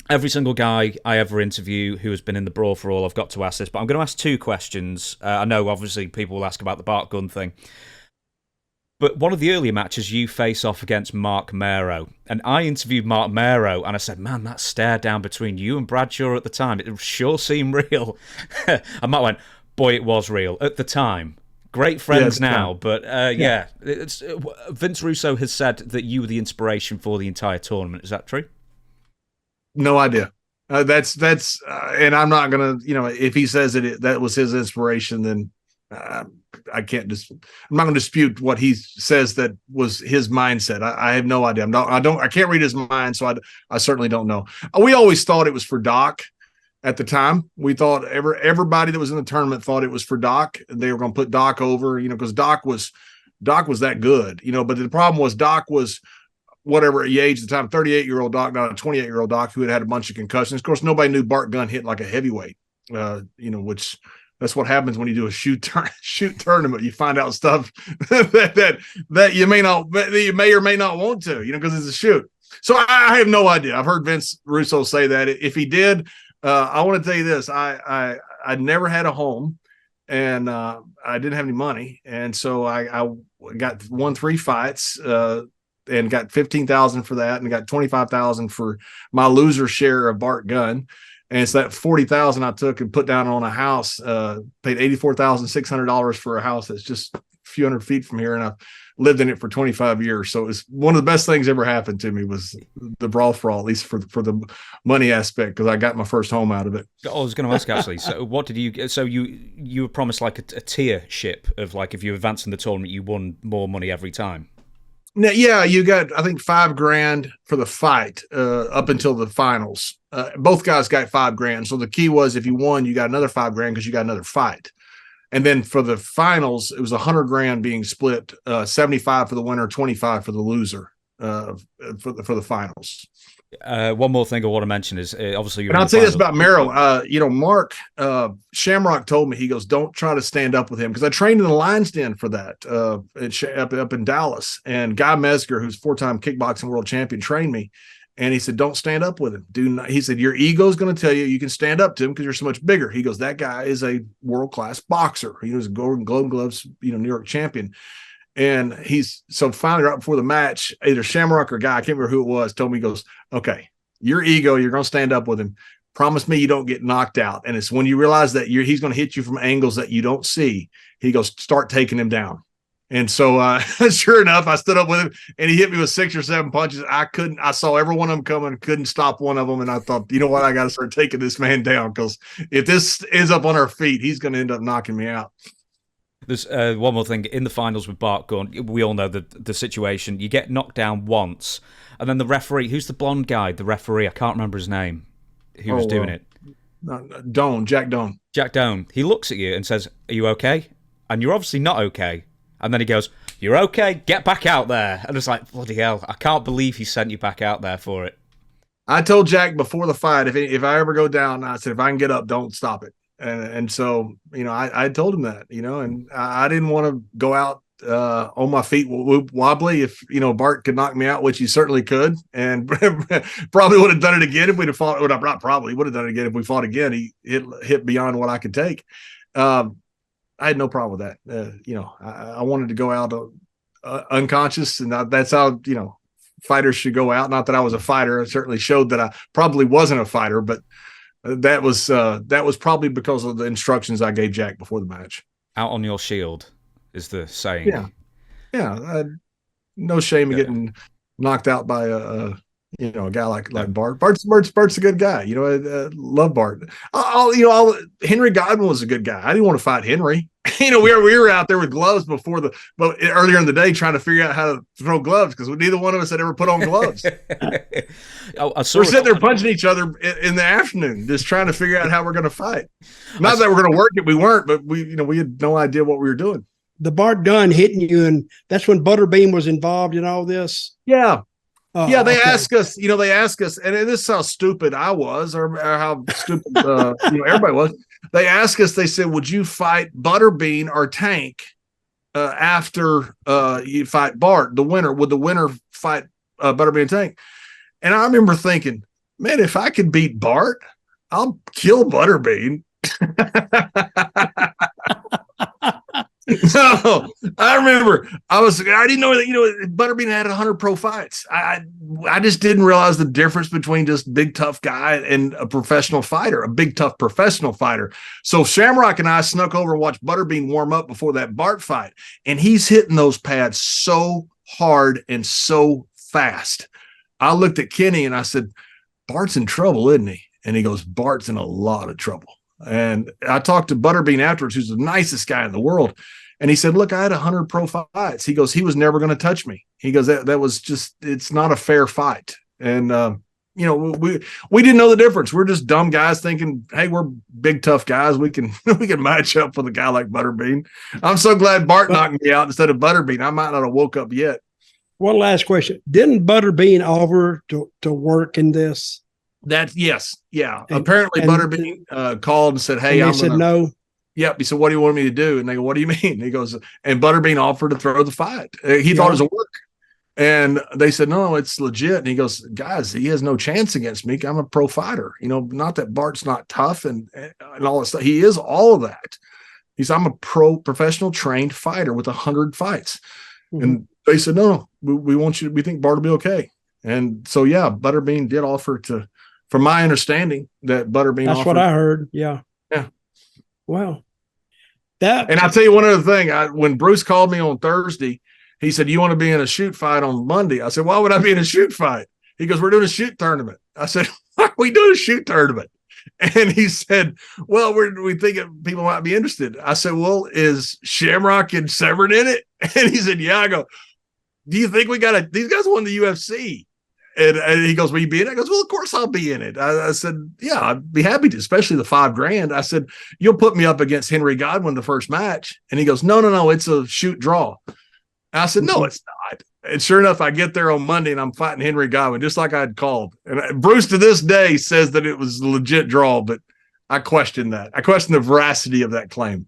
every single guy I ever interview who has been in the Brawl for All, I've got to ask this, but I'm going to ask two questions. I know, obviously, people will ask about the Bart gun thing. But one of the earlier matches, you face off against Mark Mero. And I interviewed Mark Mero, and I said, man, that stare down between you and Bradshaw at the time, it sure seemed real. And Mark went, boy, it was real at the time. Great friends now, but Vince Russo has said that you were the inspiration for the entire tournament. Is that true? No idea. And I'm not gonna, if he says that was his inspiration, then I can't just. I'm not gonna dispute what he says that was his mindset. I have no idea. I can't read his mind, so I certainly don't know. We always thought it was for Doc. At the time, we thought everybody that was in the tournament thought it was for Doc. They were going to put Doc over, because Doc was that good, But the problem was Doc was whatever he aged at the time, 38-year-old Doc, not a 28-year-old Doc who had a bunch of concussions. Of course, nobody knew Bart Gunn hit like a heavyweight, which that's what happens when you do a shoot tournament. You find out stuff that you may or may not want to, because it's a shoot. So I have no idea. I've heard Vince Russo say that. If he did, I want to tell you this. I never had a home, and I didn't have any money, and so I won 3 fights and got $15,000 for that, and got $25,000 for my loser share of Bart Gunn. And it's that $40,000 I took and put down on a house. Paid $84,600 for a house that's just a few hundred feet from here, and I've lived in it for 25 years. So it's one of the best things ever happened to me was the Brawl for All, at least for the money aspect, because I got my first home out of it. I was going to ask, actually, so what did you, so you were promised like a tier ship of like, if you advanced in the tournament, you won more money every time. Now, yeah, you got, I think, $5,000 for the fight up until the finals. Both guys got $5,000. So the key was if you won, you got another $5,000 because you got another fight. And then for the finals, it was $100,000 being split, 75 for the winner, 25 for the loser for the finals. One more thing I want to mention is obviously. And I'll tell you this about Merrill. Mark Shamrock told me, he goes, don't try to stand up with him, because I trained in the Lions Den for that up in Dallas. And Guy Mesger, who's 4-time kickboxing world champion, trained me. And he said, don't stand up with him. Do not. He said, your ego is going to tell you can stand up to him because you're so much bigger. He goes, that guy is a world-class boxer. He was a Golden Gloves, New York champion. And so finally, right before the match, either Shamrock or Guy, I can't remember who it was, told me, he goes, okay, your ego, you're going to stand up with him. Promise me you don't get knocked out. And it's when you realize that he's going to hit you from angles that you don't see, he goes, start taking him down. And so sure enough, I stood up with him, and he hit me with 6 or 7 punches. I saw every one of them coming, couldn't stop one of them. And I thought, you know what? I got to start taking this man down, because if this ends up on our feet, he's going to end up knocking me out. There's one more thing. In the finals with Bart Gunn, we all know the situation. You get knocked down once, and then the referee, who's the blonde guy, the referee, I can't remember his name, who was doing it. Jack Doan. Jack Doan. He looks at you and says, are you okay? And you're obviously not okay. And then he goes, you're okay, get back out there. And it's like, bloody hell, I can't believe he sent you back out there for it. I told Jack before the fight, if I ever go down, I said, if I can get up, don't stop it. And so, I told him that, and I didn't want to go out on my feet wobbly. If, Bart could knock me out, which he certainly could, and probably would have done it again if we'd have fought. Well, not probably would have done it again if we fought again. He hit beyond what I could take. I had no problem with that. I wanted to go out unconscious, and that's how, fighters should go out. Not that I was a fighter. It certainly showed that I probably wasn't a fighter, but that was probably because of the instructions I gave Jack before the match. Out on your shield is the saying. Yeah. No shame in getting knocked out by a guy like Bart. Bart's a good guy. Love Bart. Henry Godwin was a good guy. I didn't want to fight Henry. We were out there with gloves but earlier in the day trying to figure out how to throw gloves, because neither one of us had ever put on gloves. We're sitting there punching each other in the afternoon, just trying to figure out how we're going to fight. Not that we're going to work it, we weren't, but we had no idea what we were doing. The Bart Gunn hitting you, and that's when Butterbean was involved in all this. Yeah. They ask us, and this is how stupid I was, or how stupid, everybody was. They asked us, they said, would you fight Butterbean or Tank after you fight Bart? Would the winner fight Butterbean and Tank? And I remember thinking, man, if I could beat Bart, I'll kill Butterbean. No, I remember I didn't know that, Butterbean had 100 pro fights. I just didn't realize the difference between just big tough guy and a professional fighter, a big tough professional fighter. So Shamrock and I snuck over and watched Butterbean warm up before that Bart fight, and he's hitting those pads so hard and so fast. I looked at Kenny and I said, Bart's in trouble, isn't he? And he goes, Bart's in a lot of trouble. And I talked to Butterbean afterwards, who's the nicest guy in the world. And he said, look, I had 100 pro fights. He goes, he was never going to touch me. He goes, that was just, it's not a fair fight. And, we didn't know the difference. We're just dumb guys thinking, hey, we're big, tough guys. We can match up with a guy like Butterbean. I'm so glad Bart knocked me out instead of Butterbean. I might not have woke up yet. One last question. Didn't Butterbean offer to work in this? Yes. Yeah. Apparently Butterbean called and said, hey, I said no. Yep. He said, what do you want me to do? And they go, what do you mean? He goes, and Butterbean offered to throw the fight. He thought it was a work. And they said, no, it's legit. And he goes, guys, he has no chance against me. I'm a pro fighter. Not that Bart's not tough and all that stuff. He is all of that. He said, I'm a professional trained fighter with 100 fights. Mm-hmm. And they said, no, we want you. We think Bart will be okay. And so, yeah, Butterbean did offer to, from my understanding, that Butterbean. That's what I heard. Yeah. Yeah. Wow. And I'll tell you one other thing. When Bruce called me on Thursday, he said, you want to be in a shoot fight on Monday? I said, why would I be in a shoot fight? He goes, we're doing a shoot tournament. I said, why are we doing a shoot tournament? And he said, well, we think people might be interested. I said, well, is Shamrock and Severn in it? And he said, yeah. I go, do you think these guys won the UFC? And he goes, will you be in it? I goes, well, of course I'll be in it. I said, yeah, I'd be happy to, especially the $5,000. I said, you'll put me up against Henry Godwin the first match. And he goes, no, it's a shoot draw. And I said, no, it's not. And sure enough, I get there on Monday and I'm fighting Henry Godwin, just like I had called. And Bruce to this day says that it was a legit draw, but I question that. I question the veracity of that claim.